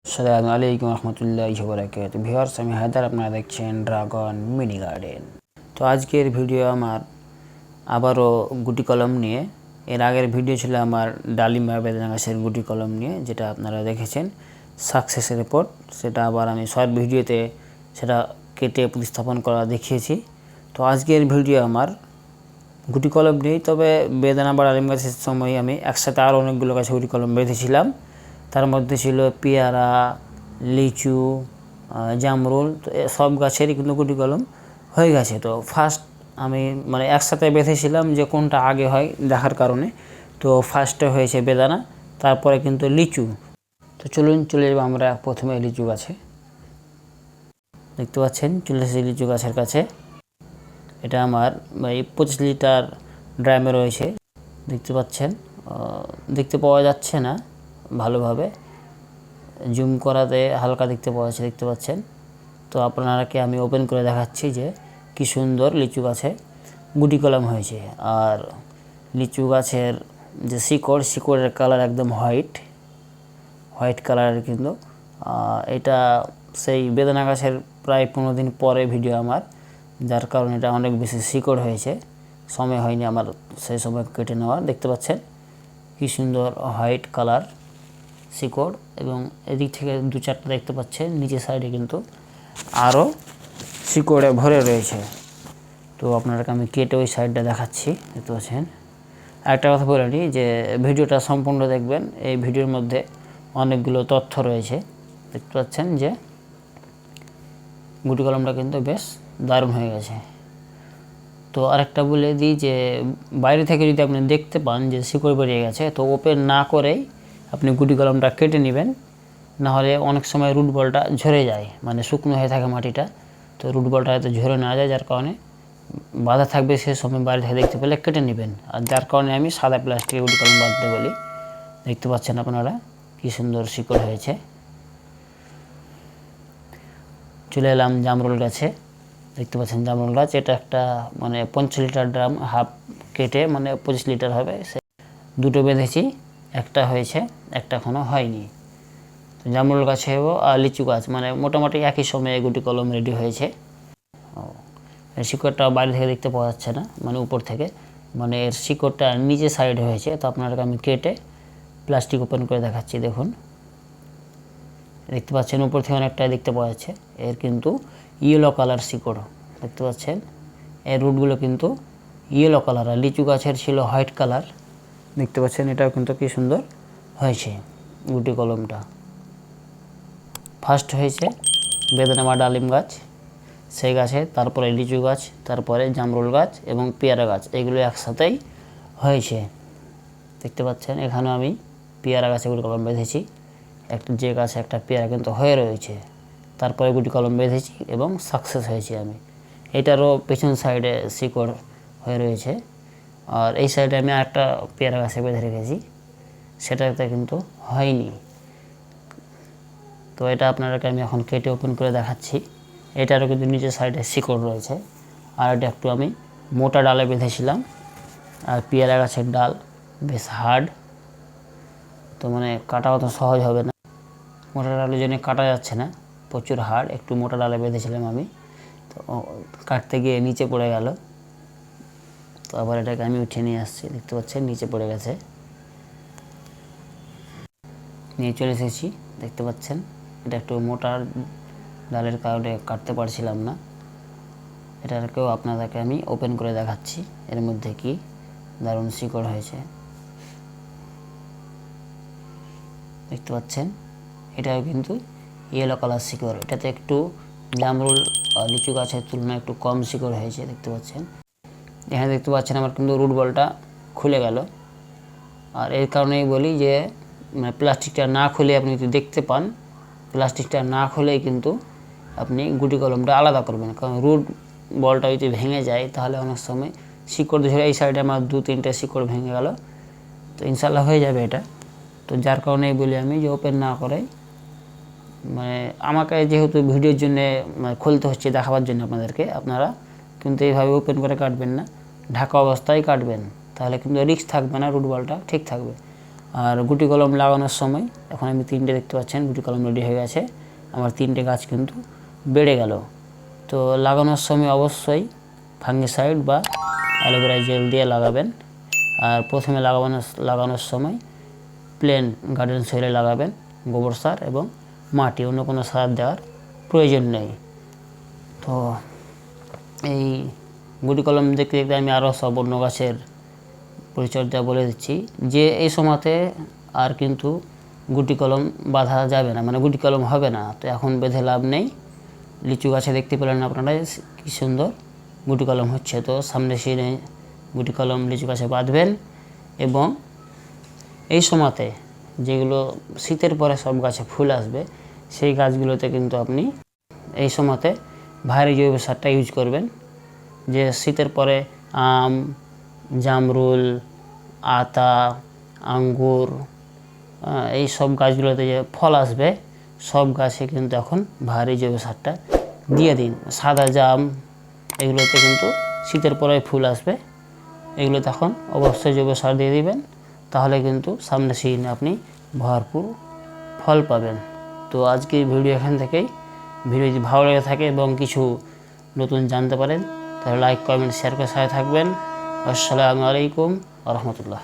আসসালামু আলাইকুম রহমতুল্লাহি ওয়া বারাকাতুহু। ভিউয়ার্স, আমি হায়দার, আপনারা দেখছেন ড্রাগন মিনি গার্ডেন। তো আজকের ভিডিও আমার আবারও গুটি কলম নিয়ে। এর আগের ভিডিও ছিল আমার ডালিম বা বেদানা গাছের গুটি কলম নিয়ে, যেটা আপনারা দেখেছেন সাকসেসের রিপোর্ট। সেটা আবার আমি শর্ট ভিডিওতে সেটা কেটে উপস্থাপন করা দেখিয়েছি। তো আজকের ভিডিও আমার গুটি কলম নেই, তবে বেদানা বা ডালিম গাছের সময় আমি একসাথে আরও অনেকগুলো গাছে গুটি কলম বেঁধেছিলাম। তার মধ্যে ছিল পেয়ারা, লিচু, জামরুল। তো সব গাছেরই কিন্তু গুটি কলম হয়ে গেছে। তো ফার্স্ট আমি একসাথে বেঁধেছিলাম যে কোনটা আগে হয় দেখার কারণে। তো ফার্স্টে হয়েছে বেদানা, তারপরে কিন্তু লিচু। তো চলে যাবো আমরা প্রথমে লিচু গাছে। দেখতে পাচ্ছেন চলে এসেছি লিচু গাছের কাছে। এটা আমার 25 লিটার ড্রামে রয়েছে। দেখতে পাচ্ছেন, দেখতে পাওয়া যাচ্ছে না ভালোভাবে, জুম করাতে হালকা দেখতে পাওয়া যাচ্ছে, দেখতে পাচ্ছেন। তো আপনারাকে আমি ওপেন করে দেখাচ্ছি যে কি সুন্দর লিচু গাছে গুটি কলম হয়েছে। আর লিচু গাছের যে শিকড়ের কালার একদম হোয়াইট কালারের, কিন্তু এটা সেই বেদানা গাছের প্রায় 15 দিন পরে ভিডিও আমার, যার কারণে এটা অনেক বেশি শিকড় হয়েছে। সময় হয়নি আমার সেই সময় কেটে নেওয়ার। দেখতে পাচ্ছেন কি সুন্দর হোয়াইট কালার শিকড়, এবং এদিক থেকে 2-4টা দেখতে পাচ্ছেন নিচের সাইডে কিন্তু আরও শিকড়ে ভরে রয়েছে। তো আপনাদেরকে আমি কেটে ওই সাইডটা দেখাচ্ছি। দেখতে পাচ্ছেন। একটা কথা বলে নিই যে ভিডিওটা সম্পূর্ণ দেখবেন, এই ভিডিওর মধ্যে অনেকগুলো তথ্য রয়েছে। দেখতে পাচ্ছেন যে গুটি কলমটা কিন্তু বেশ দারুণ হয়ে গেছে। তো আরেকটা বলে দিই যে বাইরে থেকে যদি আপনি দেখতে পান যে শিকড় বেরিয়ে গেছে, তো ওপেন না করেই আপনি গুটি কলমটা কেটে নেবেন। নাহলে অনেক সময় রুট বলটা ঝরে যায়, শুকনো হয়ে থাকে মাটিটা, তো রুট বলটা হয়তো ঝরে না যায়, যার কারণে বাধা থাকবে। সে সময় বাইরে থেকে দেখতে পেলে কেটে নেবেন। আর যার কারণে আমি সাদা প্লাস্টিকের গুটি কলম বাঁধতে বলি। দেখতে পাচ্ছেন আপনারা কি সুন্দর শিকড় হয়েছে। চলে এলাম জামরুল গাছে। দেখতে পাচ্ছেন জামরুল গাছ, এটা একটা 5 লিটার ড্রাম হাফ কেটে 25 লিটার হবে, সে দুটো বেঁধেছি। একটা হয়েছে, একটা এখনও হয়নি। তো জামরুল গাছেও আর লিচু গাছ মোটামুটি একই সময়ে গুটি কলম রেডি হয়েছে। এর শিকড়টা বাইরে থেকে দেখতে পাওয়া যাচ্ছে না, উপর থেকে, এর শিকড়টা নিচে সাইড হয়েছে। তো আপনাদেরকে আমি কেটে প্লাস্টিক ওপেন করে দেখাচ্ছি। দেখুন, দেখতে পাচ্ছেন উপর থেকে অনেকটা দেখতে পাওয়া যাচ্ছে। এর কিন্তু ইয়েলো কালার শিকড়, দেখতে পাচ্ছেন। এর রুটগুলো কিন্তু ইয়েলো কালার, আর লিচু গাছের ছিল হোয়াইট কালার। দেখতে পাচ্ছেন এটাও কিন্তু কি সুন্দর হয়েছে গুটি কলমটা। ফার্স্ট হয়েছে বেদানা বা ডালিম গাছ, সেই গাছে, তারপরে লিচু গাছ, তারপরে জামরুল গাছ এবং পেয়ারা গাছ, এগুলো একসাথেই হয়েছে। দেখতে পাচ্ছেন এখানেও আমি পেয়ারা গাছে গুটি কলম বেঁধেছি। যে গাছে একটা পেয়ারা কিন্তু হয়ে রয়েছে, তারপরে গুটি কলম বেঁধেছি এবং সাকসেস হয়েছি আমি। এটারও পেছন সাইডে শিকড় হয়ে রয়েছে। আর এই সাইডে আমি আরেকটা পেয়ারা গাছে বেঁধে রেখেছি, সেটাতে কিন্তু হয়নি। তো এটা আপনাদেরকে আমি এখন কেটে ওপেন করে দেখাচ্ছি। এটারও কিন্তু নিচের সাইডে শিকড় রয়েছে। আর এটা একটু আমি মোটা ডালে বেঁধেছিলাম। আর পেয়ারা গাছের ডাল বেশ হার্ড, তো কাটা অত সহজ হবে না। মোটা ডালের জন্য কাটা যাচ্ছে না, প্রচুর হার্ড। একটু মোটা ডালে বেঁধেছিলাম আমি, তো কাটতে গিয়ে নিচে পড়ে গেল। তো আবার এটাকে আমি উঠিয়ে নিয়ে আসছি। দেখতে পাচ্ছেন নিচে পড়ে গেছে, নিয়ে চলে এসেছি। দেখতে পাচ্ছেন এটা একটু মোটা ডালের কারণে কাটতে পারছিলাম না। এটাকেও আপনাদেরকে আমি ওপেন করে দেখাচ্ছি, এর মধ্যে কি দারুণ শিকড় হয়েছে। দেখতে পাচ্ছেন এটাও কিন্তু ইয়েলো কালার শিকড়। এটাতে একটু জামরুল লিচু গাছের তুলনায় একটু কম শিকড় হয়েছে। দেখতে পাচ্ছেন, এখানে দেখতে পাচ্ছেন আমার কিন্তু রুট বলটা খুলে গেল। আর এর কারণেই বলি যে প্লাস্টিকটা না খুলে আপনি যদি দেখতে পান, প্লাস্টিকটা না খুলেই কিন্তু আপনি গুটি কলমটা আলাদা করবেন। কারণ রুট বলটা যদি ভেঙে যায়, তাহলে অনেক সময় শিকড় ধরে এই সাইডে আমার 2-3টে শিকড় ভেঙে গেল, তো ইনশাল্লাহ হয়ে যাবে এটা। তো যার কারণেই বলি আমি যে ওপেন না করে, আমাকে যেহেতু ভিডিওর জন্য খুলতে হচ্ছে দেখাবার জন্য আপনাদেরকে, আপনারা কিন্তু এইভাবে ওপেন করে কাটবেন না, ঢাকা অবস্থায় কাটবেন, তাহলে কিন্তু রিস্ক থাকবে না, রুট বলটা ঠিক থাকবে। আর গুটি কলম লাগানোর সময় এখন আমি 3টে দেখতে পাচ্ছেন গুটি কলম রেডি হয়ে গেছে, আমার 3টে গাছ কিন্তু বেড়ে গেল। তো লাগানোর সময় অবশ্যই ফাঙ্গিসাইড বা অ্যালোভেরা জেল দিয়ে লাগাবেন। আর প্রথমে লাগানোর সময় প্লেন গার্ডেন সয়েলে লাগাবেন, গোবর সার এবং মাটি, অন্য কোনো সার দেওয়ার প্রয়োজন নেই। তো এই গুটি কলম দেখতে দেখতে আমি আরও সব অন্য গাছের পরিচর্যা বলে দিচ্ছি, যে এই সময়তে আর কিন্তু গুটি কলম বাঁধা যাবে না, মানে গুটি কলম হবে না। তো এখন বেঁধে লাভ নেই। লিচু গাছে দেখতে পেলেন আপনারা কি সুন্দর গুটি কলম হচ্ছে। তো সামনে সিনে গুটি কলম লিচু গাছে বাঁধবেন। এবং এই সময়তে যেগুলো শীতের পরে সব গাছে ফুল আসবে, সেই গাছগুলোতে কিন্তু আপনি এই সময়তে ভারী জৈব সারটা ইউজ করবেন। যে শীতের পরে আম, জামরুল, আতা, আঙ্গুর, এই সব গাছগুলোতে যে ফল আসবে, সব গাছে কিন্তু এখন ভারী জৈব সারটা দিয়ে দিন। সাদা জাম, এগুলোতে কিন্তু শীতের পরে ফুল আসবে, এগুলো তখন অবশ্যই জৈব সার দিয়ে দিবেন। তাহলে কিন্তু সামনে সিজনে আপনি ভরপুর ফল পাবেন। তো আজকের ভিডিও এখান থেকেই। ভিডিও যদি ভালো লেগে থাকে এবং কিছু নতুন জানতে পারেন, তাহলে লাইক, কমেন্ট, শেয়ার করে সাথে থাকবেন। আসসালামু আলাইকুম ওয়া রাহমাতুল্লাহ।